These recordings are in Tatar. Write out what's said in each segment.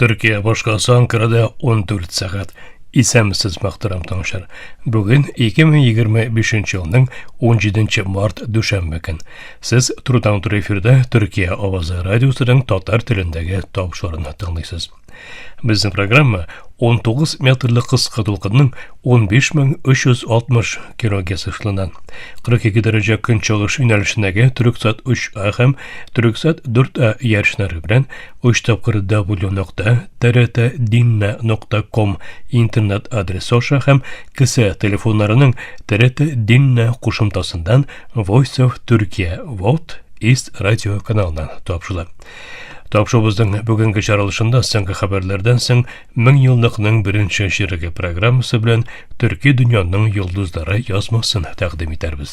Türkiye boshqasi Ankarada 14 saat. Isemsiz muhtaram tanışlar. Bugün 2025 yılının 17 mart düşenbe gün. Siz Turdan Tur efirde Türkiye Ovazi Radyosu'nun Tatar tilindagi topshorunu tinglaysiz. Bizning programma 19 metrlik qisqa to'lqinning 15360 kiloga siflanan 42 daraja kun chog'ish yo'nalishidagi Turksat 3A ham Turksat 4A yarışları bilan www.trt-dinna.com internet adresi osha ham kisa telefonlarining TRT Dinna qo'shimchasidan Voice of Turkey Vote East radio kanalidan topshiladi. Topshobuzning bugungi charalishында so'nggi xabarlardan so'ng 1000 yillikning birinchi shirigi programmasi bilan Turkiy dunyoning yulduzlari yozmasini taqdim etamiz.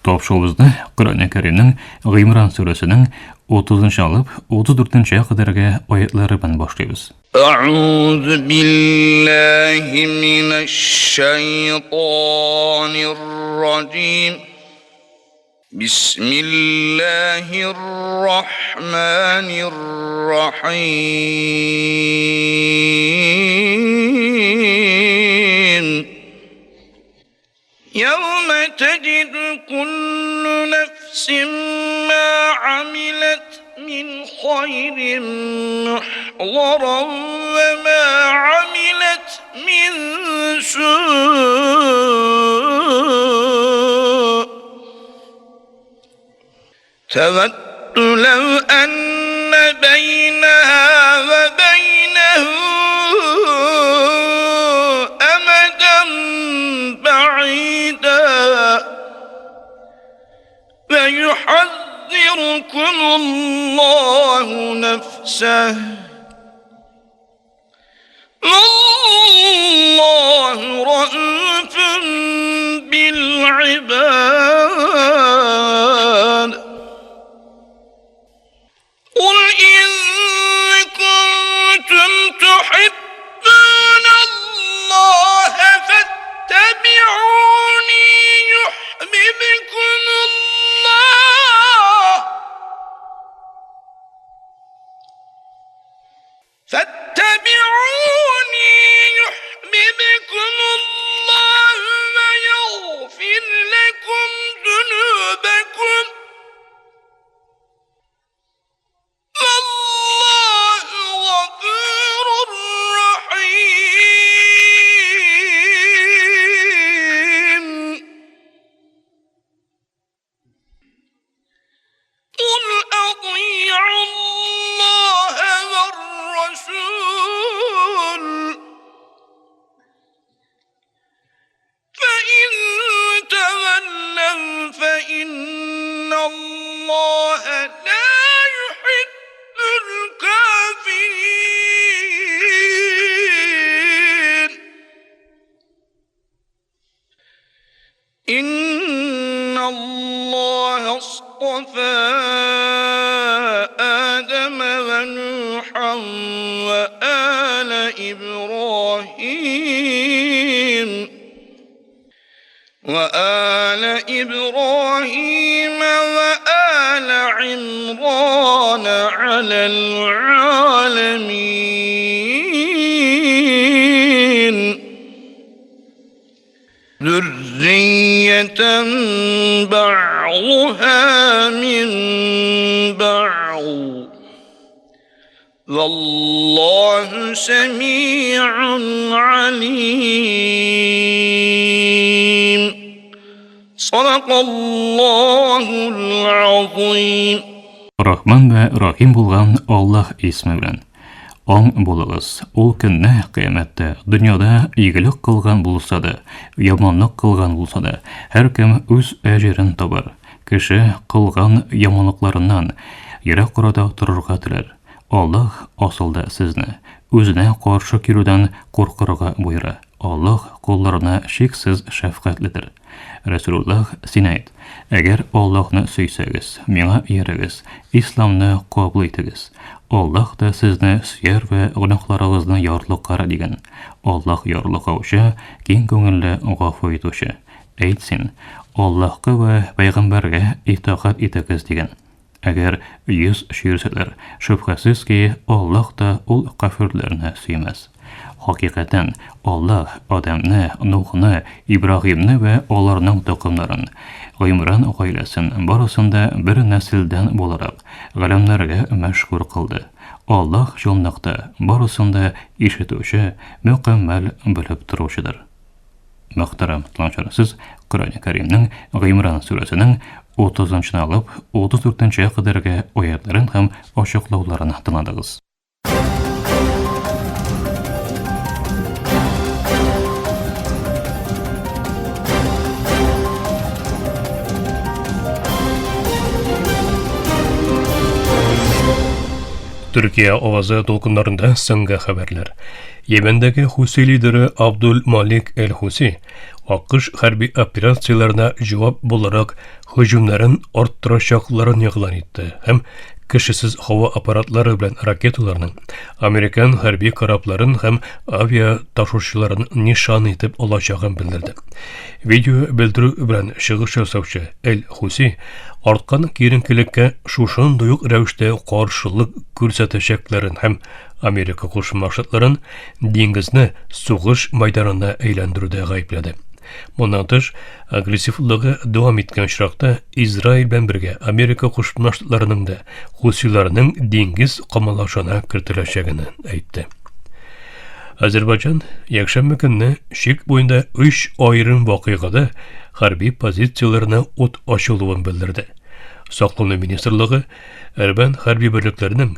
Topshobuzda Qur'oni Karimning G'imron surasining 30-alib 34-ga qadargi oyatlari bilan boshlaymiz. A'udhu billahi minash shaytonir rojim. Bismillahirrahmanirrahim. Yawma tajidu kullu nafsin ma 'amilat min khayrin muhdaran wa ma 'amilat min su'. تود لو أن بينها وبينه أمدا بعيدا ويحذركم الله نفسه والله رؤوف بالعباد. قل إن كنتم تحبون الله فاتبعوني يحببكم الله فاتبعوني يحببكم الله ويغفر لكم ذنوبكم والله غفور رحيم. قل أطيعوا الله والرسول فإن تولوا فإن الله لا يحب الكافرين. إن الله اصطفى آدم ونوحا وآل إبراهيم وآل عمران على العالمين ذرية بعضها من بعض والله سميع عليم. صدق الله العظيم. Rahman ve Rahim bo'lgan Alloh ismi bilan. Ong bo'ling'iz. Ul kunni qiyomatda dunyoda iyilik qilgan bo'lsa-da, yomonlik qilgan bo'lsa-da, har kim o'z ajrini tobar. Kishi qilgan yomonliklaridan yiroqroqda tururga tilar. Alloh aslida sizni o'zine qarshi keluvdan qo'rqirga buyurar. Alloh qo'llarini cheksiz shafqatlidir. Rasululloh sinayt. Agar Allohni suysangiz, menga yaragiz, islomni qabul etingiz. Alloh da sizni suyar va gunohlaringizni yorliqqa degan. Alloh yorliqovchi, keng ko'ngilli, g'afur etuvchi. Aytsin, Allohga va payg'ambarga itoat etingiz degan. Әгәр 100 шиерсәләр, шөбһәсез ки, Аллаһ та ул кафирләрне сөймәс. Хакыйкатан, Аллаһ Адамны, Нухны, Ибраһимны ва аларның тукымнарын, Гыймран гаиләсен барысын да бер нәселдән буларак галәмнәргә мәшһүр кылды. Аллаһ җанныкта барысын да ишетүче, мөкаммәл белеп торучыдыр. Мөхтәрәм тыңлаучылар, Коръән Кәримнең Гыймран сүрәсенең 30-нчы алып 34-нче кадәрге аятларын һәм ачыклауларын тыңладыгыз. Türkiye avazı dolkunlarında sınga haberler. Yemen'deki Husi lideri Abdul Malik el-Husi, AQSh harbiy operatsiyalarına cevap olarak hücumların arttıracaklarını ilan etti. Hem kişisiz hava aparatları bilen raketalarının, Amerikan harbiy karabların hem avia taşuşçuların nişan etip olacağını bildirdi. Video bildirü bilen çıkış jasavçı el-Husi, artkan kerinkilikке şuşun duyuk rəvişdə qarşılıq görsətəcəklərin hem Amerika Qoşma Ştatların dengizni soğuş maydanına eyləndirüdə qayıpladı. Bundan tış, agresifliği devam etken şıraqda İsrail bilen birge Amerika Qoşma Ştatlarının da Husilarının dengiz qamalaşana kirtiləcəyini aytdı. Azərbaycan yakşanbə günü şik boyunda 3 ayrım vaqıqada harbiy pozitsiyalarına ot açılığını bildirdi. Saqlanma Ministerliği Erben harbiy birliklerinin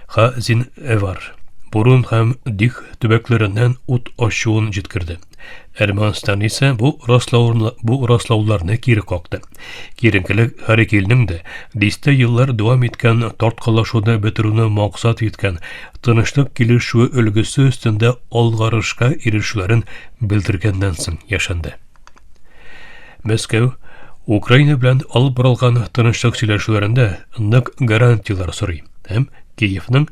Xazin Evar, Burun hem Dih tübeklerinden ot açığını jitkirdi. Ermənistan ise bu rastlaullarını geri qoqdı. Kerinkilik hareketinin de diste yıllar devam etken tartqalaşuda bitiruni maqsad etken tınışlık gelişuü ölgüsü üstünde algarışqa erişlerin bildirgenden soң yaşandı. Moskva, Ukrayna bilen alып barılgan tınışlık söyleşülerinde nıq garantiyalar soruy. Hem Kiyev'nin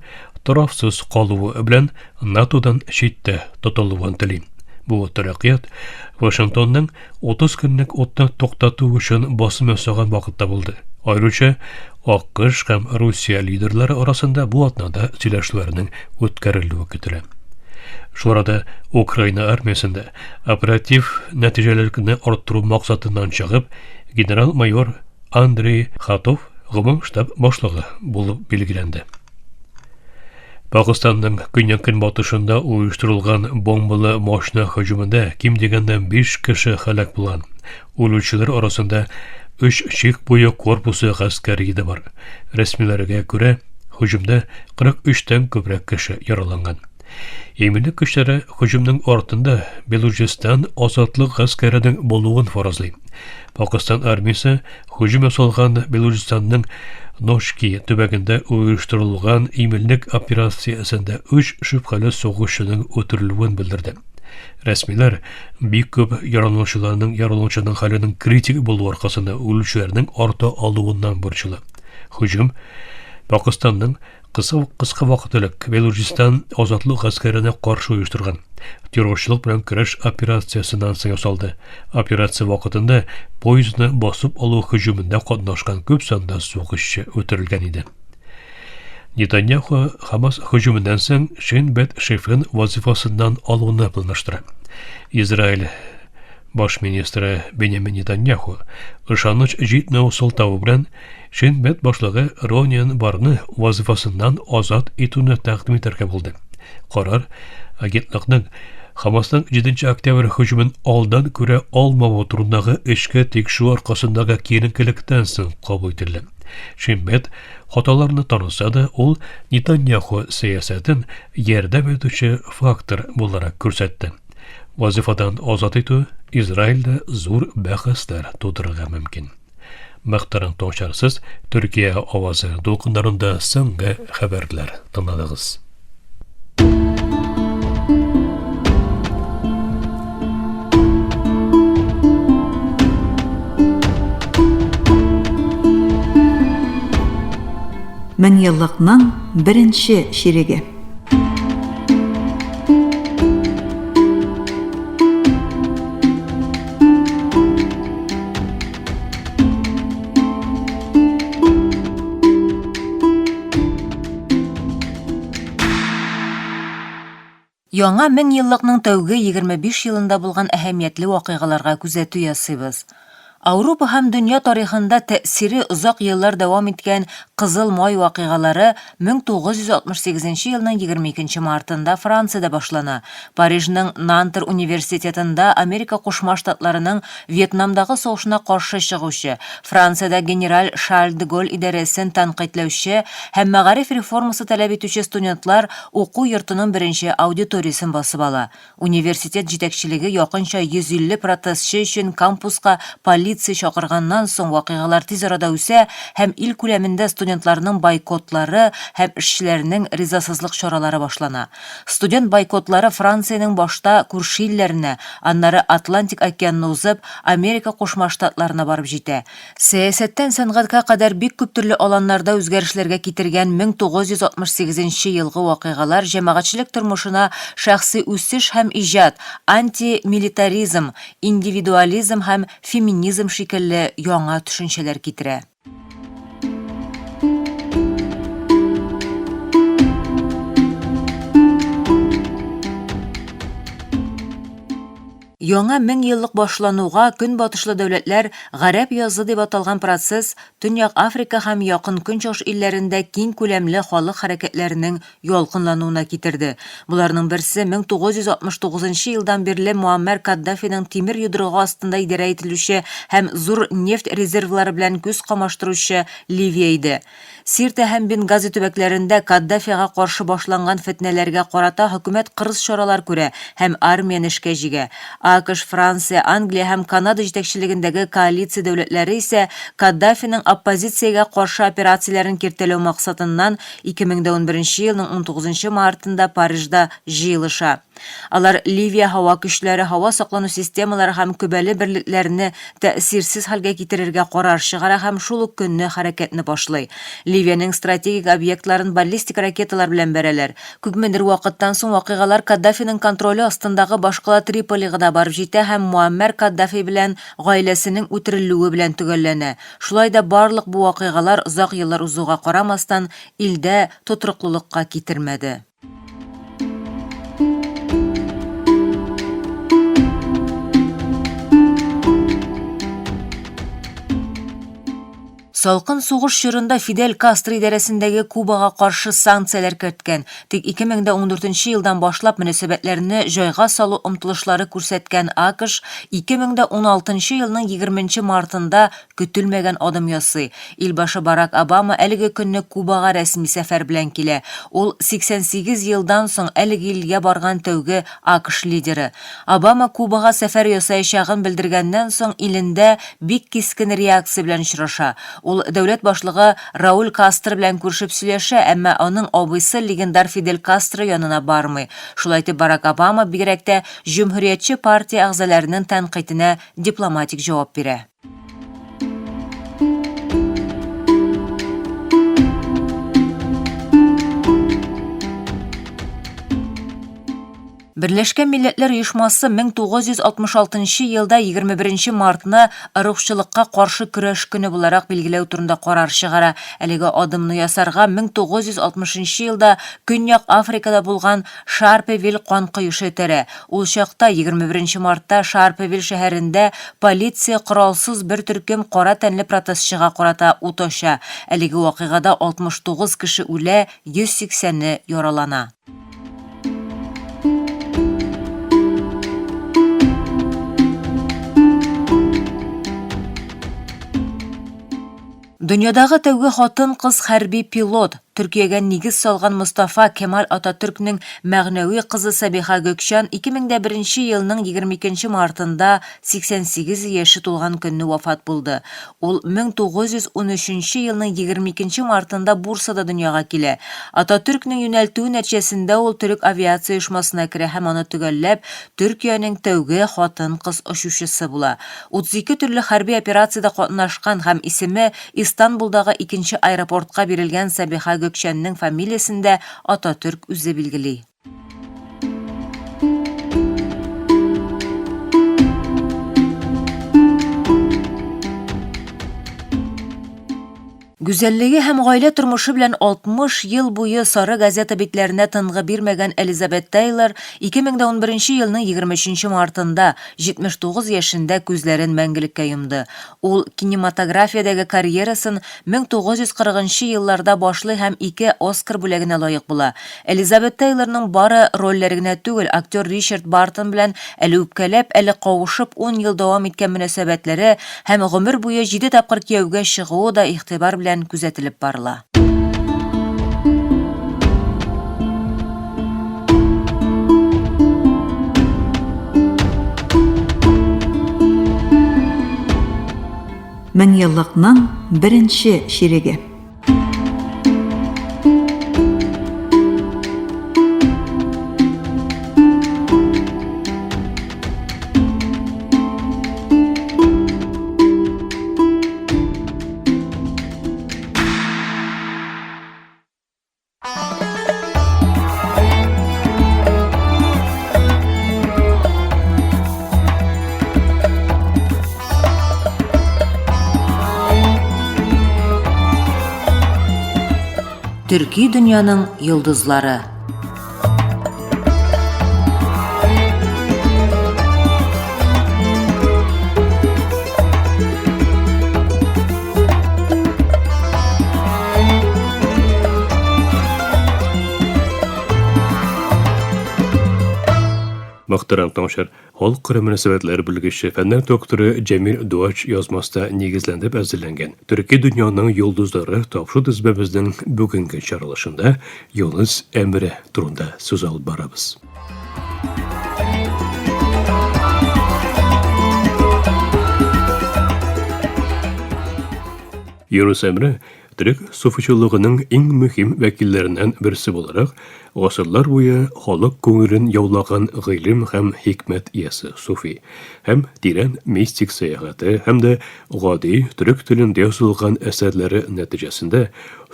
tarafsız qalığı bilen NATO'dan şitte tutulğan tiley. Bu taraqqiyat Washington'ның 30 günlük otni to'xtatuv uchun bosim yasagan vaqtda bo'ldi. Ayrıca AQSh ham Rossiya liderlari orasida bu atnada сөйләшүләрнең o'tkarilуы көтелә. Şu arada Ukrayna armiyasında operativ neticelerini arttırу maqsadından çıkıp general-mayor Andrey Khatov gümüm ştab başlığı bulup belgilendi. Pakistan'ın Künyakin batışında uyuşturulgan bombalı maşina hücumunda kim degenden 5 kişi halak bulan. Ölüçüler arasında 3 şik boyu korpusu askeri de var. Resmilerine göre hücumda 43'ten köprek kişi yaralangan. Eminlik güçleri hücumның ortunda Beluchistan azatlık askerinin boluğun farazlay. Pakistan armiyası hücum yasalgan Beluchistan'ның Noshki tübeginde uyuşturulgan eminlik operasyasında 3 şüpheli soğuşçunun ötürülüğünü bildirdi. Resmiler büyük köp yaralanışının halinin kritik bolu arkasında ölçülerinin orta alığından borçlu. Hücum Pakistan'ның qısqa vaqtlik Beluchistan azatlık askerine qarşı uyuşturgan terrorçılık bilen kurash operatsiyasından soň yasaldı. Operasiya vaqtında poyezdni bosib oluv hüjumunda qatnaşgan köp sanda soğuşçu ötürülgen idi. Netanyahu Hamas hüjumundan soň Shin Bet şefin vazifasından alığını planlaştırdı. İsrail Baş ministri Benjamin Netanyahu ышаныч җитмәү сылтавы белән Shin Bet başlığı Ronian Barны vazifasından azat etүне тәкъдим итәргә булды. Карар агентлыкның Hamasның 7 октябрь hüjumun aldan күрә алмавы турындагы эшкә тикшерү аркасындагы киеренкелектән соң кабул ителде. Shin Bet хаталарны таныса да, ул Netanyahu сәясәтен ярдәм итүче фактор буларак күрсәтте. Vazifadan azat etү İsrail'de zor bәхәсләр тудырырга мөмкин. Мөхтәрәм тыңлаучылар, Türkiye avazı dolkunlarında соңгы хәбәрләр тыңладыгыз. Мен еллыкның беренче ширеге. Яңа 1000 еллыкның тәүге 25 елында булган әһәмиятле вакыйгаларга күзәтү ясыйбыз. Авропа һәм дөнья тарихында тәэсире озак еллар дәвам иткән Кызыл май вакыйгалары 1968 елның 22 мартында Франциядә башлана. Парижның Нантер университетында Америка Кушма Штатларының Вьетнамдагы сугышына каршы чыгучы, Франциядә генераль Шарль де Голль идарәсен тәнкыйтьләүче һәм мәгариф реформасы таләп итүче студентлар уку йортының беренче аудиториясын басып ала. Университет җитәкчелеге якынча 150 протестчы өчен кампуска полиция чакырганнан соң вакыйгалар тиз арада үсә һәм ил күләмендә студентларның бойкотлары һәм эшчеләрнең ризасызлык чаралары башлана. Студент бойкотлары Франциянең башта күрше илләренә, аннары Атлантик океанны узып, Америка Кушма Штатларына барып җитә. Сәясәттән сәнгатькә кадәр бик күп төрле аланнарда үзгәрешләргә китергән 1968 елгы вакыйгалар җәмәгатьчелек тормышына шәхси үсеш һәм иҗат, антимилитаризм, индивидуализм һәм феминизм шикелле яңа төшенчәләр китерә. Яңа 1000 еллык башлануга көнбатышлы дәүләтләр гарәп язы дип аталган процесс Төньяк Африка һәм Якын Көнчыгыш илләрендә киң күләмле халык хәрәкәтләренең ялкынлануына китерде. Буларның берсе 1969 елдан бирле Муаммар Каддафиның тимер йодрыгы астында идарә ителүче һәм зур нефть резервлары белән күз камаштыручы Ливия иде. Сирта һәм Бенгази төбәкләрендә Каддафига каршы башланган фетнәләргә карата хөкүмәт кырыс чаралар күрә һәм армияны эшкә җигә. АКШ, Франция, Англия һәм Канада җитәкчелегендәге коалиция дәүләтләре исә Каддафиның оппозициягә каршы операцияләрен киртәләү максатыннан 2011 елның 19 мартында Парижда җыелыша. Алар Ливия һава көчләре, һава саклану системалары һәм күбәле берлекләрне тәэсирсез хәлгә китерергә карар чыгара һәм шул ук көнне хәрәкәтне башлый. Ливиянең стратегик объектларын баллистик ракеталар белән бәрәләр. Күпмедер вакыттан соң вакыйгалар Каддафиның контроле астындагы башкала Триполига да барып җитә һәм Муаммар Каддафи белән гаиләсенең үтерелүе белән төгәлләнә. Шулай да барлык бу вакыйгалар озак еллар узуга карамастан илдә тотрыклылыкка китермәде. Салкын сугыш чорында Фидель Кастро идарәсендәге Кубага каршы санкцияләр керткән. Тик 2014 елдан башлап мөнәсәбәтләрне җайга салу омтылышлары күрсәткән АКШ 2016 елның 20 мартында көтелмәгән адым ясый. Илбашы Барак Обама әлеге көнне Кубага рәсми сәфәр белән килә. Ул 88 елдан соң әлеге илгә барган тәүге АКШ лидеры. Обама Кубага сәфәр ясаячагын белдергәннән соң илендә бик кискен реакция белән очраша. Ул дәүләт башлыгы Рауль Кастро белән күрешеп сөйләшә, әмма аның абыйсы легендар Фидель Кастро янына бармый. Шулай итеп Барак Обама бигрәк тә Җөмһүриятче партия әгъзаларының тәнкыйтенә дипломатик җавап бирә. Берләшкән Милләтләр Оешмасы 1966 елда 21 мартны ырыкчылыкка каршы көрәш көне буларак билгеләү турында карар чыгара. Әлеге адымны ясарга 1960 елда Көньяк Африкада булган Шарпевиль кан коешы итерә. Ул чакта 21 мартта Шарпевиль шәһәрендә полиция коралсыз бер төркем кара тәнле протестчыга карата ут ача. Әлеге вакыйгада 69 кеше үлә, 180-не яралана. Дөньядагы тәүге хатын-кыз хәрби пилот Төркиягә нигез салган Мустафа Кемаль Ататürkнең мәгънәви кызы Сабиха Gökçen 2001 елның 22 мартында 88 яше тулган көнне вафат булды. Ул 1913 елның 22 мартында Бурсада дөньяга килә. Ататürkнең юнәлтүе нәтиҗәсендә ул төрек авиация оешмасына керә һәм аны төгәлләп Төркиянең тәүге хатын-кыз очучысы була. 32 төрле хәрби операциядә катнашкан һәм исеме Истанбулдагы икенче аэропортка бирелгән Сабиха Gökçenнең фамилиясендә Ататürk үзе билгели. Güzelliги һәм гаилә тормышы белән 60 ел буе сары газета битләренә тынгы бирмәгән Элизабет Тейлор 2011 елның 23 мартында 79 яшендә күзләрен мәңгелеккә йомды. Ул кинематографиядәге карьерасын 1940 елларда башлый һәм 2 Оскар бүләгенә лаек була. Элизабет Тейлорның бары рольләре генә түгел, актер Ричард Бартон белән әле үпкәләп, әле кавышып 10 ел дәвам иткән мөнәсәбәтләре һәм гомер буе 7 тапкыр кияүгә чыгуы да игътибар белән күзәтелеп барыла. Мең еллыкның беренче ширеге. Төрки дөньяның йолдызлары. Мөхтәрәм тамашачылар, халыкара мөнәсәбәтләр белгече фәннәр докторы Җәмил Дуач язмаста нигезләндеп әзерләнгән Төрки дөньяның йолдызлары тапшыру дизбәбезнең бүгенге чаралышында Юнус Әмре турында сүз алып барабыз. Юнус Әмре Төрек суфичылыгының иң мөһим вәкилләреннән берсе буларак, гасырлар буе халык күңелен яулаган гыйлем һәм хикмәт иясе суфи, һәм тирән мистик сәяхәте һәм дә гади төрек телендә язылган әсәрләре нәтиҗәсендә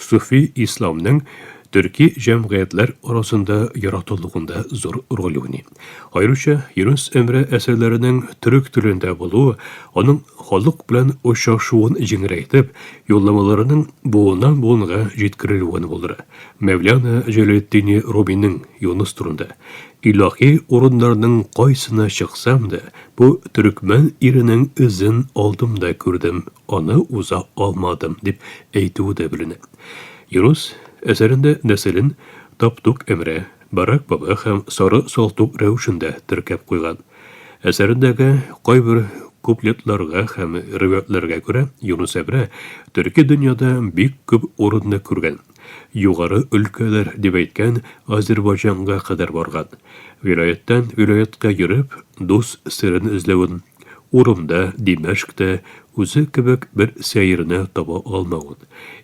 суфи исламның Төрки җәмгыятьләр арасында яратылуында зур роль уйный. Аеруча, Юнус Әмре әсәрләренең төрек телендә булуы, аның халык белән очрашуын җиңеләйтеп, юлламаларының буыннан-буынга җиткерелүен булдыра. Мәвлана Җәләлетдин Руминың Юнус турында илаһи урыннарның кайсына чыксам да, бу төрекмән иренең изен алдымда күрдем, аны уза алмадым дип әйтүе дә беленә. Юнус әсәрендә нәселен Таптук Әмрә, Барак Баба һәм Сары Салтук рәвешендә теркәп куйган. Әсәрендәге кайбер куплетларга һәм риваятларга күрә Юнус Әмрә төрки дөньяда бик күп урынны күргән. Югары өлкәләр дип әйткән Азербайҗанга кадәр барган. Вилаяттан вилаятка йөреп, дус сирен эзләвен, Урымда, Димәшктә үзе кебек бер сәйерне таба алмавын.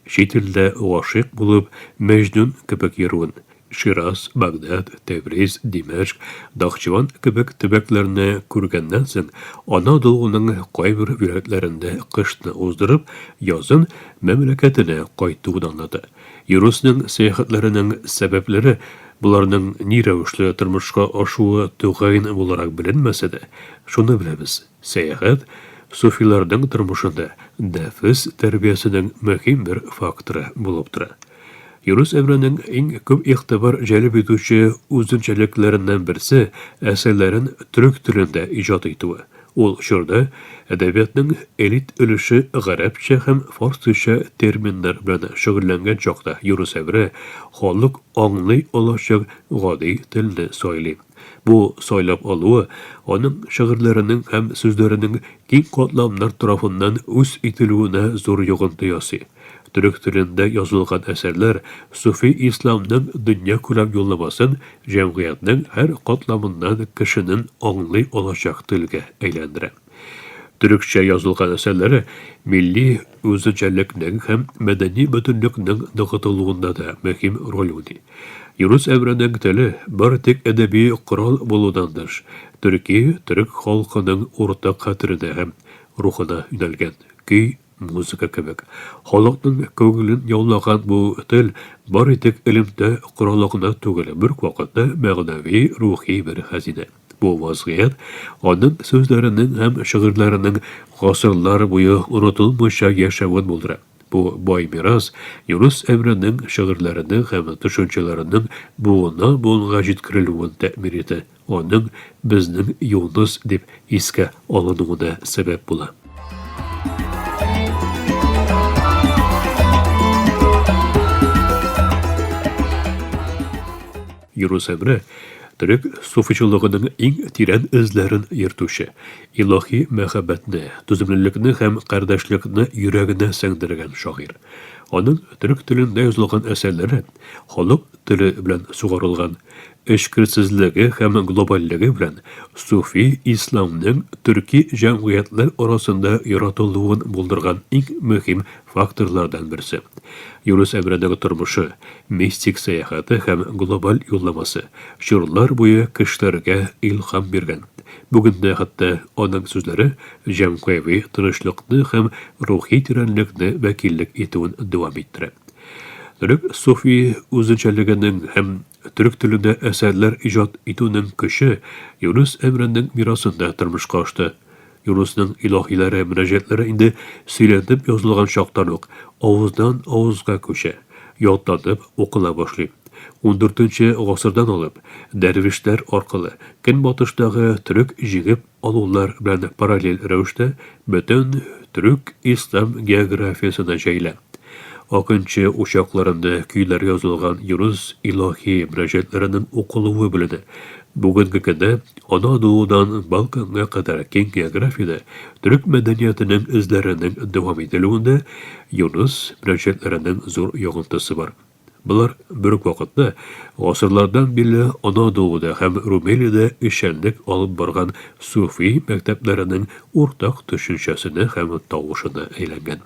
Шителдә гашыйк булып, Мәҗнүн кебек йөрүен. Шираз, Багдад, Тәбриз, Димәшк, Дахчыван кебек төбәкләрне күргәннән соң, Анадолуның кайбер вилаятларында кышны уздырып, язын мәмләкәтенә кайтуын аңлады. Юнусның сәяхәтләренең сәбәпләре буларның ни рәвешле тормышка ашуы тугайын буларак беленмәсә дә, шуны беләбез. Сәяхәт суфиларның тормышында нәфес тәрбиясенең мөһим бер факторы булып тора. Юнус Әмрәнең иң күп игътибар җәлеп итүче үзенчәлекләреннән берсе әсәрләрен төрек телендә иҗат итүе. Ул чорда әдәбиятның элит өлеше гарәпчә һәм фарсыча терминнар белән шөгыльләнгән чакта Юнус Әмрә халык аңлый алачак гади телне сайлый. Бу сайлап алуы аның шигырьләренең һәм сүзләренең киң катламнар тарафыннан үз ителүенә зур йогынты ясый. Төрек телендә язылган әсәрләр суфи исламның дөнья күләм юлламасын җәмгыятьнең һәр катламыннан кешенең аңлый алачак телгә әйләндерә. Төрекчә язылган әсәрләре милли үзенчәлекнең һәм мәдәни бөтенлекнең ныгытылуында да мөһим роль уйный. Юнус Әмрәнең теле бер тик әдәби корал булудан тыш, төрек халкының уртак хәтеренә һәм рухына юнәлгән көй, музыка кебек. Халыкның күңелен яулаган бу тел бары тик илемдә кораллыгына түгел, бер вакытта мәгънәви, рухи бер хәзинә. Бу вазгыять аның сүзләренең һәм шигырьләренең гасырлар буе онытылмыйча яшәвен булдыра. Bu boy miras Yunus Emre'nin şiirlerinin hem düşüncelerinin buğuna buğuna jitkiriluğun tə'mir eti. Onun bizning Yunus deb iske alınığına sebep bula. Yunus Emre Türk sufiçılığının eng tiren izlerin yırtuşu, ilahi mehabetini, tüzümlülükni hem kardeşlikni yüreğine sengdirgen şair. Onun Türk tilinde yazılgan eserleri, halk tili bilen sugarılgan, eşkirsizligi hem globalligi bilen Sufi İslam'nın Türkiye cemiyetler arasında yaratılığın buldurgan eng mühim faktörlerden birisi. Yunus Emre'nin turmuşu, mistik seyahati hem global yollaması, şiirler boyu kişilerge ilham bergen. Bugün de hatta onun sözleri cemkevi tırışlıkni hem ruhi tirenlikni vekillik etüün devam ettirir. Türk Sufi uzunçaliginin hem Türk tilinde eserler icat etüünün kişi Yunus Emre'nin mirasında tırmış kaçtı. Yunus'un ilahilere, münajatlere indi söylenip yazılgan şaktanık, ağızdan ağızga köşe, yodlanıp okula başlayıp. 14. asırdan alıp, dervişler arkalı, Künbatıştagı Türk jigip alullar bilen paralel rövüşte bütün Türk İslam geografiyasına jayla. Akınçı uşaklarında küyler yazılgan Yunus ilahi münajatlarının okuluğu bilini. Bugünkü günde Anadolu'dan Balkan'a kadar keng geografiyada Türk medeniyetinin izlerinin devam edildiğinde Yunus münajatlarının zor yağıntısı var. Bular bir vakitte asırlardan beri Anadolu'da hem Rumeli'de işenlik alıp bargan Sufi mekteplerinin ortak düşüncesini hem tavuşunu eylengen.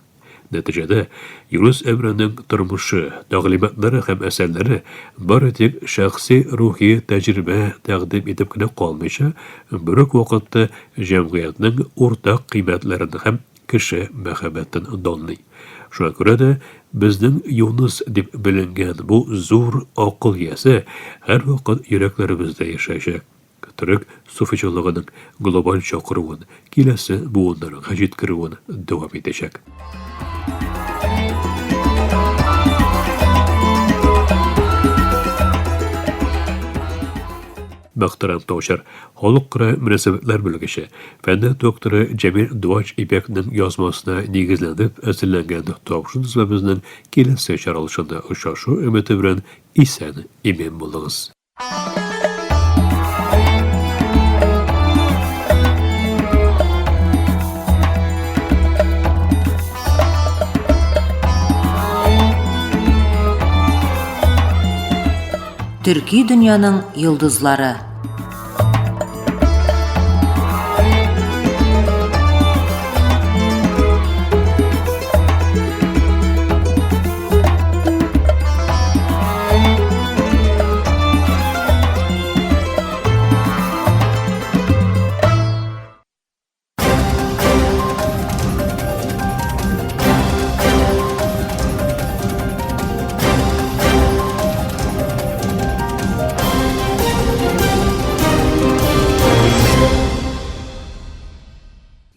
Neticede Yunus Emre'nin turmuşu, ta'limatları hem eserleri bir tek şahsi ruhi tecrübe takdim edip kine kalmışa, büyük vakitte cemiyetinin ortak kıymetlerini hem kişi mehabetin donli. Şuna göre de bizning Yunus deb bilingan bu zor akıl yesi her vakit yüreklerimizde yaşayacak. Türk sufiçılığının global çakırıvın, kilesi bu onların hacit kırıvın devam edecek. Muhtaram Toşar, Halkara Münasebetler Bölgesi, Fende Doktoru Cemil Duaç İpek'nin yazmasına negizlenip eserlengen tavşınız ve bizden kelesi çaralışında uşaşı ümiti bilen isen emin bulunuz. Türkiye dünyanın yıldızları.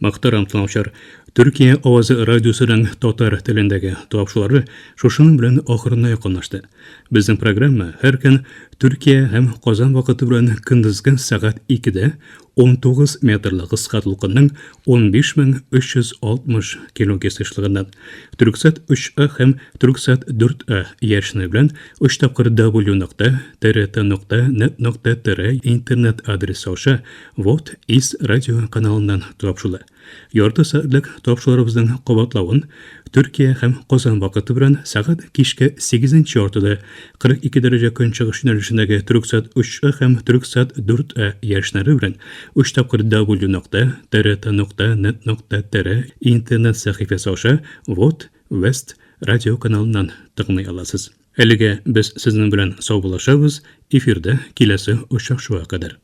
Muhtaram tınavçılar, Türkiye Ovazı Radyosu'nun Tatar tilindeki topşuları şuşunun bilen ahırına yakınlaştı. Bizim programma her gün Türkiye hem Kazan vakıtı bilen kındızgın saat 2'de 19 metrli kıskatlıqının 15.360 km/s Türksat 3A hem Türksat 4A yerşini bilen 3 tapkır w.trt.net.tr internet adresi olsa Vot is radyo kanalından topşulu. Yorta saatlik topşularımızın qabatlawın Türkiye hem Kazan vakıtı bilen saat kişke 8. ortada 42 derece künçıgış yönelişindeki Türksat 3A hem Türksat 4A yerşinleri bilen 3 tapkır w.trt.net.tr internet sahifesi olsa Vot West radyo kanalından tıqnay alasız. Әлегә без сезнең белән сау булашабыз, эфирдә киләсе очрашуга кадәр.